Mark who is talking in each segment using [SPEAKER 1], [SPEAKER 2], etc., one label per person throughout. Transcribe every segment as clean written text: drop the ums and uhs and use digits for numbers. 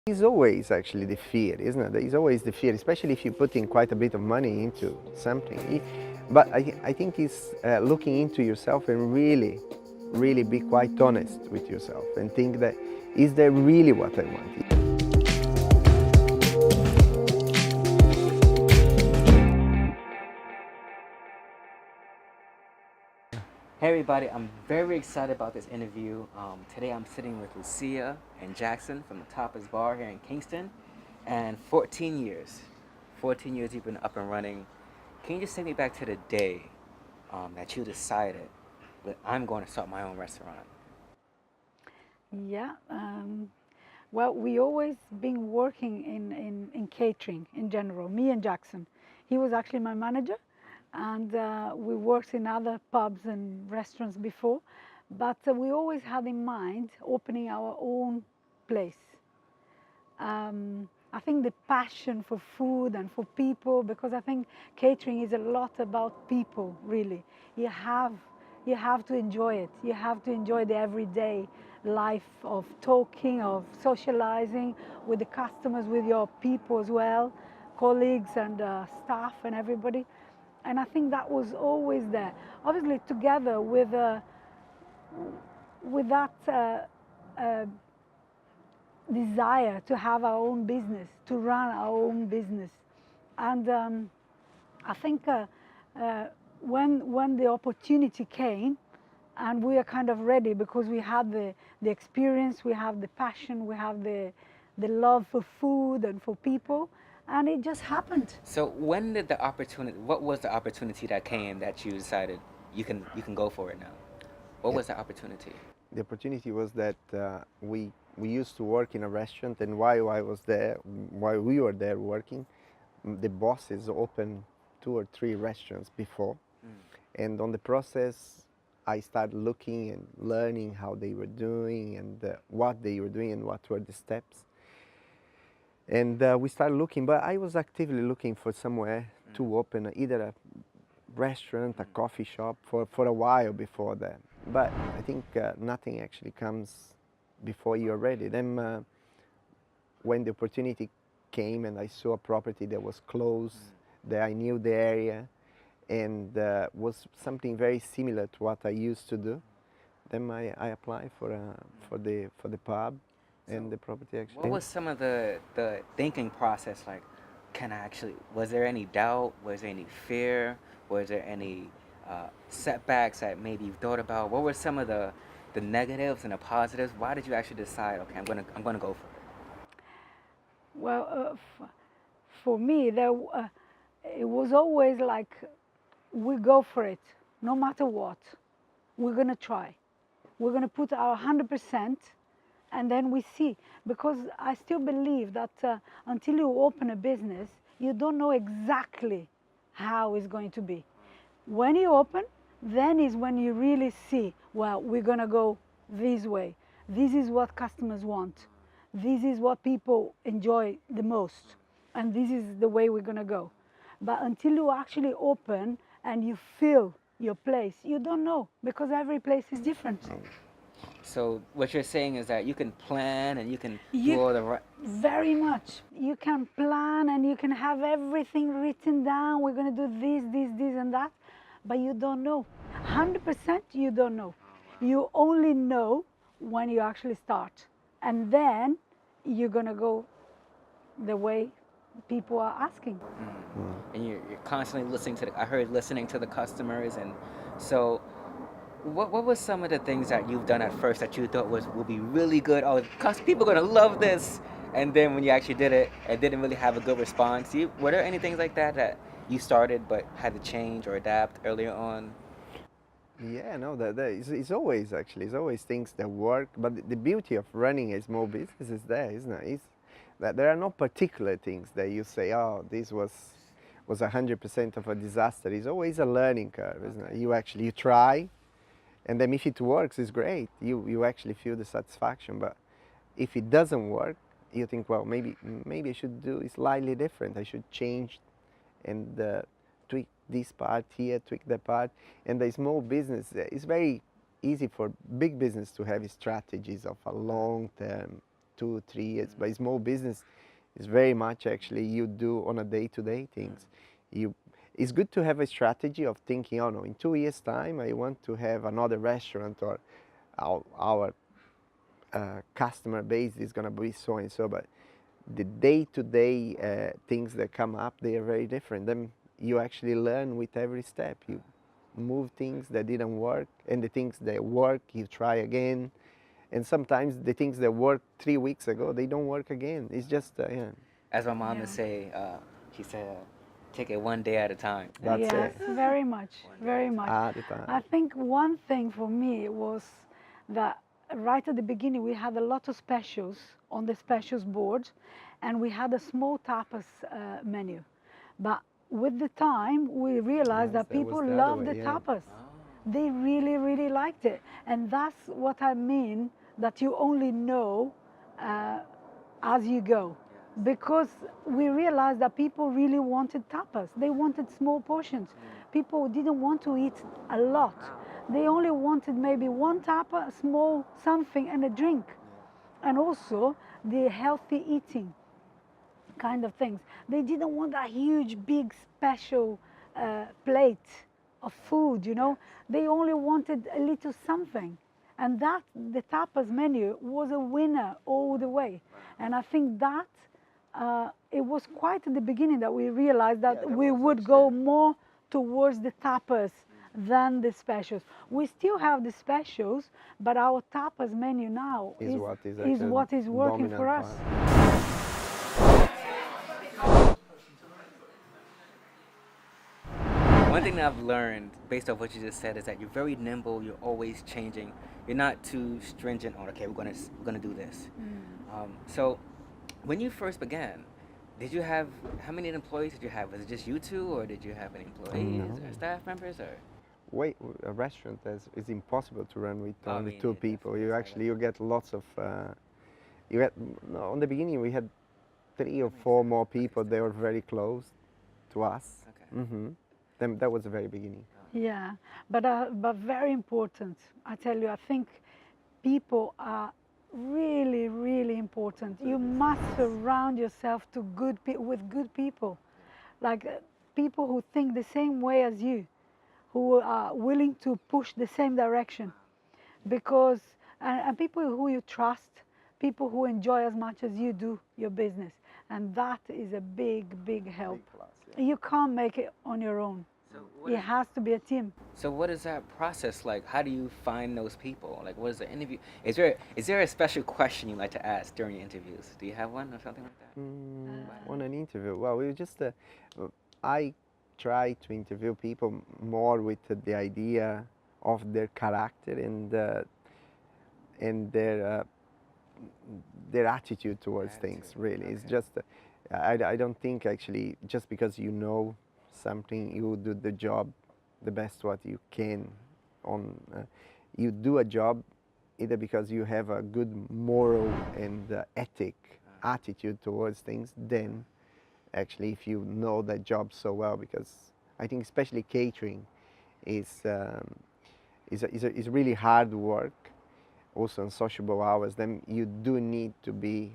[SPEAKER 1] It's always actually the fear, isn't it? There is always the fear, especially if you put in quite a bit of money into something. But I think it's looking into yourself and really be quite honest with yourself and think that, is that really what I want?
[SPEAKER 2] Hey everybody, I'm very excited about this interview. Today I'm sitting with Lucia and Jackson from the Tapas bar here in Kingston. And 14 years you've been up and running. Can you just take me back to the day that you decided that I'm going to start my own restaurant?
[SPEAKER 3] Yeah, well, we always been working in catering in general, me and Jackson. He was actually my manager, and we worked in other pubs and restaurants before, but we always had in mind opening our own place. I think the passion for food and for people, because I think catering is a lot about people, really. You have, you have to enjoy it. You have to enjoy the everyday life of talking, of socializing with the customers, with your people as well, colleagues and staff and everybody. And I think that was always there. Obviously, together with that desire to have our own business, to run our own business. And I think when the opportunity came, and we are kind of ready because we had the experience, we have the passion, we have the love for food and for people, and it just happened.
[SPEAKER 2] So what was the opportunity that came that you decided you can go for it now? What
[SPEAKER 1] Yeah.
[SPEAKER 2] was the opportunity?
[SPEAKER 1] The opportunity was that we used to work in a restaurant, and while we were there working, the bosses opened 2 or 3 restaurants before, and on the process, I started looking and learning how they were doing and what they were doing and what were the steps. And we started looking, but I was actively looking for somewhere to open either a restaurant, a coffee shop for a while before that. But I think nothing actually comes before you're ready. Then when the opportunity came and I saw a property that was close, that I knew the area, and was something very similar to what I used to do, then I applied for the pub and the property actually.
[SPEAKER 2] What was some of the thinking process like? Was there any doubt? Was there any fear? Was there any setbacks that maybe you thought about? What were some of the negatives and the positives? Why did you actually decide, okay, I'm gonna go for it?
[SPEAKER 3] Well, for me, it was always like, we go for it, no matter what. We're going to try. We're going to put our 100%, and then we see. Because I still believe that until you open a business, you don't know exactly how it's going to be. When you open, then is when you really see, well, we're going to go this way. This is what customers want. This is what people enjoy the most. And this is the way we're going to go. But until you actually open and you feel your place, you don't know, because every place is different.
[SPEAKER 2] So what you're saying is that you can plan and you can do all the right.
[SPEAKER 3] Very much. You can plan and you can have everything written down. We're going to do this, and that. But you don't know. 100% you don't know. You only know when you actually start. And then you're going to go the way people are asking.
[SPEAKER 2] And you're constantly listening to I heard listening to the customers. And so what was some of the things that you've done at first that you thought will be really good? Oh, people are gonna love this. And then when you actually did it, it didn't really have a good response. Were there any things like that you started but had to change or adapt earlier on?
[SPEAKER 1] Yeah, no, it's always actually, it's always things that work. But the beauty of running a small business is there, isn't it? It's that there are no particular things that you say, oh, this was 100% of a disaster. It's always a learning curve, isn't it? You try, and then if it works, it's great. You actually feel the satisfaction. But if it doesn't work, you think, well, maybe I should do it slightly different. I should change and tweak this part here, tweak that part. And the small business, it's very easy for big business to have strategies of a long term 2, 3 years. But small business is very much actually you do on a day-to-day things. It's good to have a strategy of thinking, oh no, in 2 years' time I want to have another restaurant, or our customer base is going to be so and so. But the day-to-day things that come up, they are very different. Then you actually learn with every step. You move things that didn't work, and the things that work, you try again. And sometimes the things that worked 3 weeks ago, they don't work again. It's just, yeah.
[SPEAKER 2] As my mom would
[SPEAKER 3] Yeah.
[SPEAKER 2] say, she said, take it one day at a time.
[SPEAKER 1] That's
[SPEAKER 3] Yes,
[SPEAKER 1] it.
[SPEAKER 3] very much, very much.
[SPEAKER 1] At the time.
[SPEAKER 3] I think one thing for me was that right at the beginning we had a lot of specials on the specials board, and we had a small tapas menu. But with the time, we realized
[SPEAKER 1] Yes,
[SPEAKER 3] that
[SPEAKER 1] that was
[SPEAKER 3] people
[SPEAKER 1] the other
[SPEAKER 3] love
[SPEAKER 1] way,
[SPEAKER 3] the
[SPEAKER 1] yeah.
[SPEAKER 3] tapas. They really, really liked it, and that's what I mean. That you only know as you go, because we realized that people really wanted tapas. They wanted small portions. People didn't want to eat a lot. They only wanted maybe one tapa, a small something, and a drink, and also the healthy eating kind of things. They didn't want a huge, big, special plate of food, you know. They only wanted a little something. And that, the tapas menu was a winner all the way. And I think that it was quite at the beginning that we realized that we would go more towards the tapas than the specials. We still have the specials, but our tapas menu now
[SPEAKER 1] Is what is
[SPEAKER 3] is
[SPEAKER 1] actually
[SPEAKER 3] what is working
[SPEAKER 1] dominant
[SPEAKER 3] for us.
[SPEAKER 1] part.
[SPEAKER 2] One thing that I've learned based off what you just said is that you're very nimble. You're always changing. You're not too stringent on, okay, we're gonna do this. So when you first began, did you have, how many employees did you have? Was it just you two, or did you have any employees
[SPEAKER 1] No.
[SPEAKER 2] or staff members, or?
[SPEAKER 1] Wait, a restaurant is impossible to run with
[SPEAKER 2] Oh, I
[SPEAKER 1] only
[SPEAKER 2] mean,
[SPEAKER 1] 2
[SPEAKER 2] yeah,
[SPEAKER 1] people.
[SPEAKER 2] that's
[SPEAKER 1] You
[SPEAKER 2] how
[SPEAKER 1] actually
[SPEAKER 2] it-
[SPEAKER 1] you get lots of you get no, on the beginning we had 3 or
[SPEAKER 2] makes
[SPEAKER 1] 4
[SPEAKER 2] sense.
[SPEAKER 1] more
[SPEAKER 2] That makes
[SPEAKER 1] people. They were very close to us.
[SPEAKER 2] Okay.
[SPEAKER 1] Then that was the very beginning.
[SPEAKER 3] Yeah, but very important. I tell you, I think people are really, really important. You must surround yourself to with good people, like people who think the same way as you, who are willing to push the same direction, because and people who you trust, people who enjoy as much as you do your business, and that is a big, big help.
[SPEAKER 1] Big plus, yeah.
[SPEAKER 3] You can't make it on your own. It has to be a team.
[SPEAKER 2] So what is that process like? How do you find those people? Like, what is the interview? Is there a special question you like to ask during your interviews? Do you have one or something like that?
[SPEAKER 1] On an interview, well, we just I try to interview people more with the idea of their character and their attitude towards things.
[SPEAKER 2] Attitude,
[SPEAKER 1] Really, it's
[SPEAKER 2] okay.
[SPEAKER 1] just I don't think actually just because you know something you do the job the best what you can. On you do a job either because you have a good moral and ethic attitude towards things, then actually if you know that job so well, because I think especially catering is is really hard work, also on sociable hours. Then you do need to be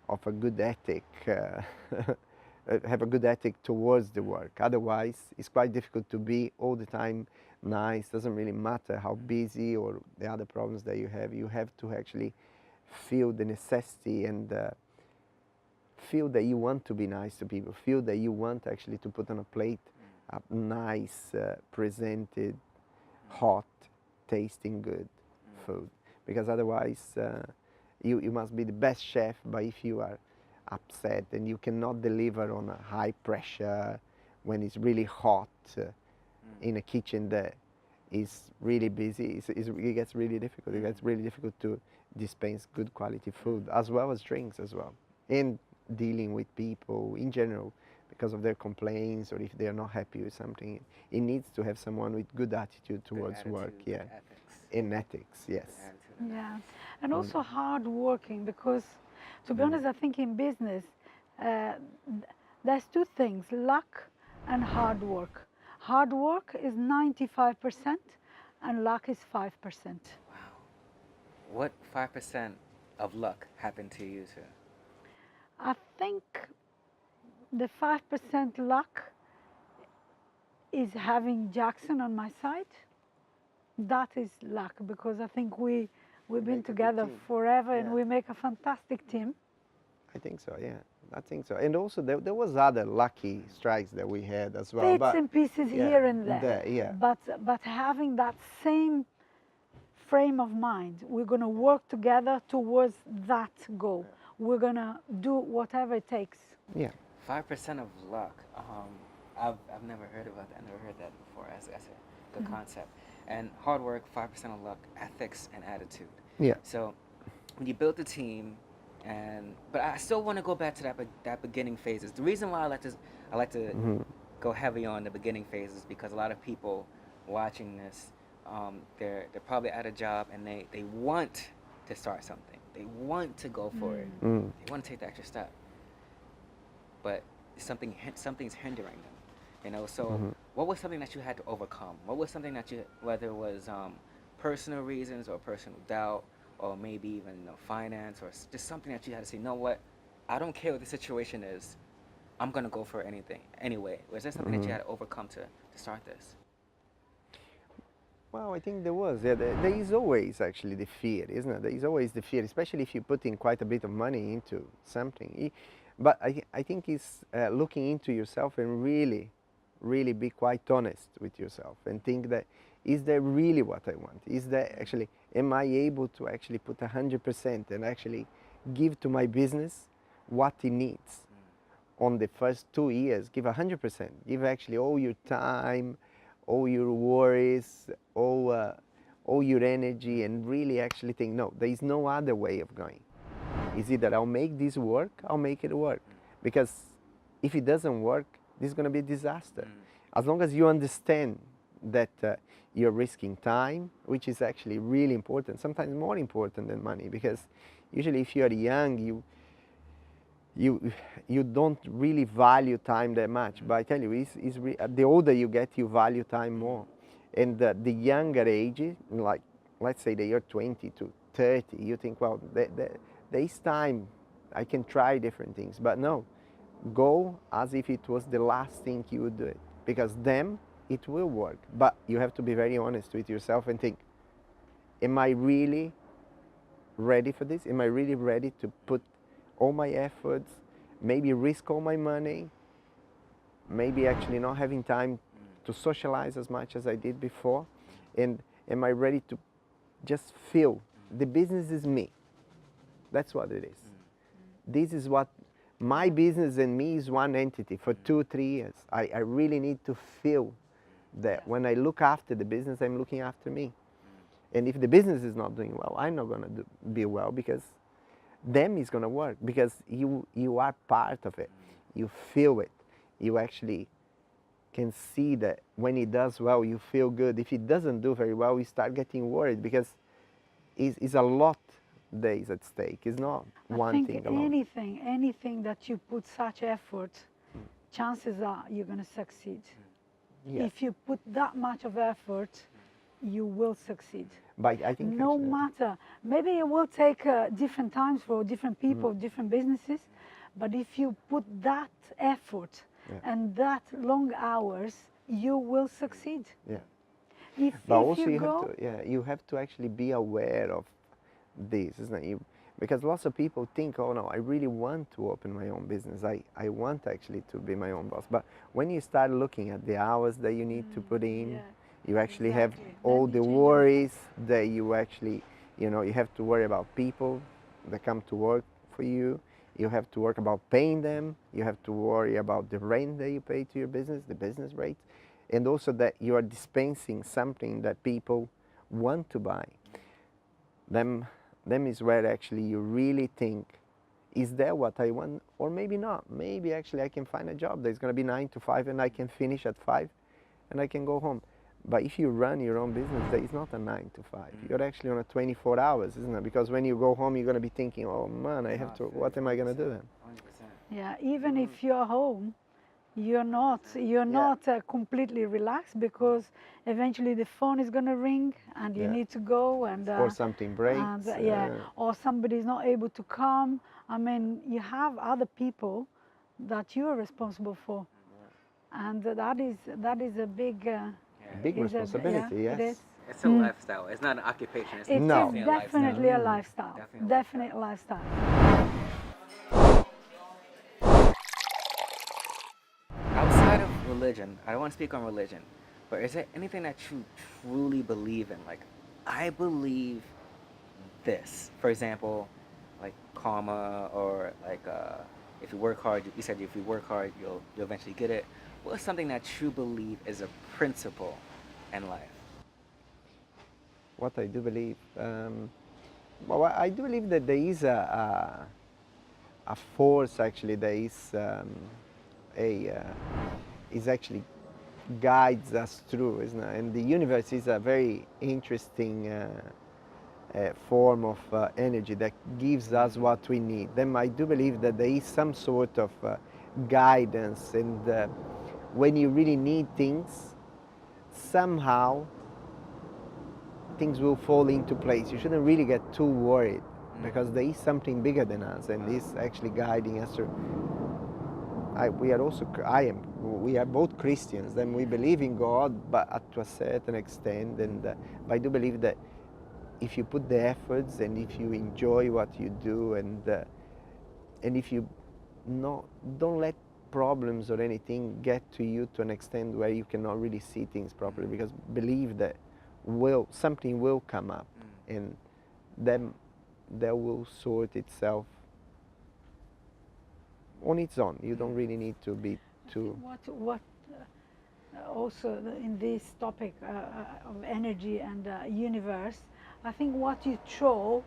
[SPEAKER 1] of a good ethic, have a good ethic towards the work. Otherwise, it's quite difficult to be all the time nice. Doesn't really matter how busy or the other problems that you have. You have to actually feel the necessity and feel that you want to be nice to people. Feel that you want actually to put on a plate a nice, presented, hot, tasting good food. Because otherwise, you must be the best chef, but if you are upset and you cannot deliver on a high pressure when it's really hot in a kitchen that is really busy, it gets really difficult. It gets really difficult to dispense good quality food as well as drinks as well, and dealing with people in general because of their complaints or if they are not happy with something. It needs to have someone with good attitude towards work,
[SPEAKER 2] Good
[SPEAKER 1] yeah,
[SPEAKER 2] ethics.
[SPEAKER 1] in ethics, yes.
[SPEAKER 2] Attitude.
[SPEAKER 3] Yeah, and also hard working, because to be honest, I think in business there's two things: luck and hard work. Hard work is 95% and luck is 5%.
[SPEAKER 2] What 5% of luck happened to you too?
[SPEAKER 3] I think the 5% luck is having Jackson on my side. That is luck because I think we've
[SPEAKER 1] You
[SPEAKER 3] been
[SPEAKER 1] make a good
[SPEAKER 3] together
[SPEAKER 1] team.
[SPEAKER 3] forever
[SPEAKER 1] Yeah.
[SPEAKER 3] and we make a fantastic team.
[SPEAKER 1] I think so, yeah. I think so. And also there was other lucky strikes that we had as well.
[SPEAKER 3] Bits
[SPEAKER 1] But
[SPEAKER 3] and pieces
[SPEAKER 1] yeah,
[SPEAKER 3] here and there.
[SPEAKER 1] yeah.
[SPEAKER 3] But having that same frame of mind, we're going to work together towards that goal. We're going to do whatever it takes.
[SPEAKER 1] Yeah.
[SPEAKER 2] 5% of luck. I've never heard about that. I never heard that before. That's a good concept. And hard work, 5% of luck, ethics, and attitude.
[SPEAKER 1] Yeah.
[SPEAKER 2] So when you build the team, but I still want to go back to that beginning phases. The reason why I like to go heavy on the beginning phases because a lot of people watching this, they're probably at a job and they want to start something. They want to go for it. They want to take the extra step, but something's hindering them. You know, so what was something that you had to overcome? What was something that whether it was personal reasons or personal doubt, or maybe even finance, or just something that you had to say, you know what, I don't care what the situation is, I'm gonna go for anything anyway. Was there something that you had to overcome to start this?
[SPEAKER 1] Well, I think there was. Yeah, there is always actually the fear, isn't it? There is always the fear, especially if you put in quite a bit of money into something. But I think it's looking into yourself and really be quite honest with yourself and think that, is that really what I want? Is that actually, am I able to actually put 100% and actually give to my business what it needs? On the first 2 years, give 100%. Give actually all your time, all your worries, all your energy, and really actually think, no, there is no other way of going. Is it that I'll make this work, I'll make it work. Because if it doesn't work, this is going to be a disaster. As long as you understand that you're risking time, which is actually really important, sometimes more important than money, because usually if you're young, you don't really value time that much. But I tell you, the older you get, you value time more. And the younger age, like let's say that you're 20 to 30, you think, well, there is time, I can try different things. But no, go as if it was the last thing you would do it, because then it will work. But you have to be very honest with yourself and think, am I really ready for this? Am I really ready to put all my efforts, maybe risk all my money, maybe actually not having time to socialize as much as I did before? And am I ready to just feel the business is me? That's what it is. This is what my business and me is one entity for 2-3 years. I really need to feel that when I look after the business, I'm looking after me. And if the business is not doing well, I'm not going to be well, because them is going to work, because you are part of it. You feel it. You actually can see that when it does well, you feel good. If it doesn't do very well, you start getting worried, because it's a lot that is at stake. It's not one thing alone.
[SPEAKER 3] I think anything that you put such effort, chances are you're going to succeed.
[SPEAKER 1] Yeah.
[SPEAKER 3] If you put that much of effort, you will succeed.
[SPEAKER 1] But I think
[SPEAKER 3] No
[SPEAKER 1] actually,
[SPEAKER 3] matter, maybe it will take different times for different people, different businesses, but if you put that effort and that long hours, you will succeed.
[SPEAKER 1] yeah.
[SPEAKER 3] If
[SPEAKER 1] Also
[SPEAKER 3] you
[SPEAKER 1] you have to actually be aware of this, isn't it? Because lots of people think, oh no, I really want to open my own business. I want actually to be my own boss. But when you start looking at the hours that you need to put in, you actually have all the worries that you actually, you have to worry about people that come to work for you. You have to work about paying them. You have to worry about the rent that you pay to your business, the business rates, and also that you are dispensing something that people want to buy. Them is where actually you really think, is that what I want? Or maybe not. Maybe actually I can find a job that's going to be 9 to 5 and I can finish at 5 and I can go home. But if you run your own business, that is not a 9 to 5. You're actually on a 24 hours, isn't it? Because when you go home, you're going to be thinking, oh man, I have to, what am I going to do then?
[SPEAKER 2] 100%.
[SPEAKER 3] Yeah, even if you're home, you're not completely relaxed, because eventually the phone is going to ring and you
[SPEAKER 1] Yeah.
[SPEAKER 3] need to go, and
[SPEAKER 1] Or something breaks.
[SPEAKER 3] yeah, or somebody's not able to come. I mean, you have other people that you are responsible for, and that is a big
[SPEAKER 1] Big
[SPEAKER 3] is a,
[SPEAKER 1] responsibility,
[SPEAKER 3] yeah,
[SPEAKER 1] yes.
[SPEAKER 3] it is.
[SPEAKER 2] It's a lifestyle. It's not an occupation. It's
[SPEAKER 3] It
[SPEAKER 1] No.
[SPEAKER 3] is
[SPEAKER 2] definitely a lifestyle.
[SPEAKER 3] definitely a lifestyle.
[SPEAKER 2] Definitely a
[SPEAKER 3] Definite lifestyle.
[SPEAKER 2] Outside of religion, I don't want to speak on religion, but is there anything that you truly believe in? Like, I believe this. For example, like karma, or like if you work hard, you said if you work hard, you'll eventually get it. What's something that you believe is a principle in life?
[SPEAKER 1] What I do believe, well, I do believe that there is a force actually that a is actually guides us through, isn't it? And the universe is a very interesting form of energy that gives us what we need. Then I do believe that there is some sort of guidance, and when you really need things, somehow things will fall into place. You shouldn't really get too worried, because there is something bigger than us, and is actually guiding us through. We are also, we are both Christians, and we believe in God, but to a certain extent. And I do believe that if you put the efforts, and if you enjoy what you do, and if you don't let problems or anything get to you to an extent where you cannot really see things properly, because believe that something will come up, and then that will sort itself on its own. You don't really need to be too.
[SPEAKER 3] What also in this topic of energy and universe, I think what you throw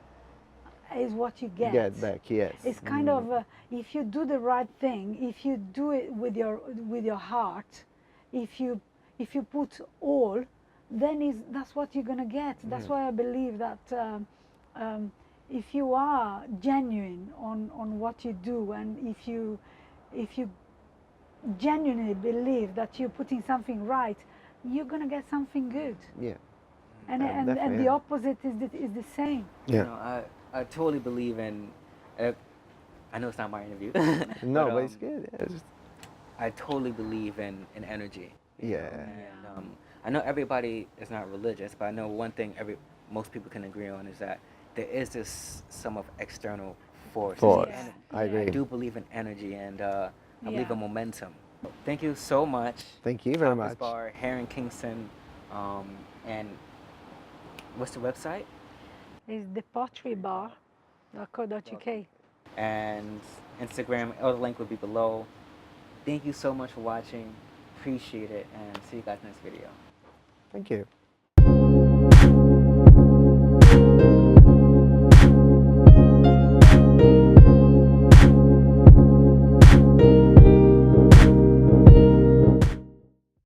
[SPEAKER 3] is what you get.
[SPEAKER 1] Back, yes.
[SPEAKER 3] It's kind of if you do the right thing, if you do it with your heart, if you put all, then that's what you're gonna get. That's why I believe that if you are genuine on what you do, and if you genuinely believe that you're putting something right, you're gonna get something good.
[SPEAKER 1] Yeah.
[SPEAKER 3] And
[SPEAKER 1] definitely,
[SPEAKER 3] the opposite is the same.
[SPEAKER 1] Yeah.
[SPEAKER 2] You know, I totally believe in. I know it's not my interview.
[SPEAKER 1] No, but it's good. Yeah,
[SPEAKER 2] I totally believe in energy. you know,
[SPEAKER 1] Yeah.
[SPEAKER 2] And I know everybody is not religious, but I know one thing most people can agree on is that there is this some of external force.
[SPEAKER 1] Force.
[SPEAKER 3] Yeah.
[SPEAKER 1] I
[SPEAKER 2] I
[SPEAKER 1] agree.
[SPEAKER 2] do believe in energy, and I believe
[SPEAKER 3] Yeah.
[SPEAKER 2] in momentum. Thank you so much.
[SPEAKER 1] Thank you very
[SPEAKER 2] Tapas
[SPEAKER 1] much.
[SPEAKER 2] Bar here in Kingston, and what's the website?
[SPEAKER 3] Is the Pottery bar.co.uk.
[SPEAKER 2] And Instagram. All the link will be below. Thank you so much for watching. Appreciate it, and see you guys next video.
[SPEAKER 1] Thank you.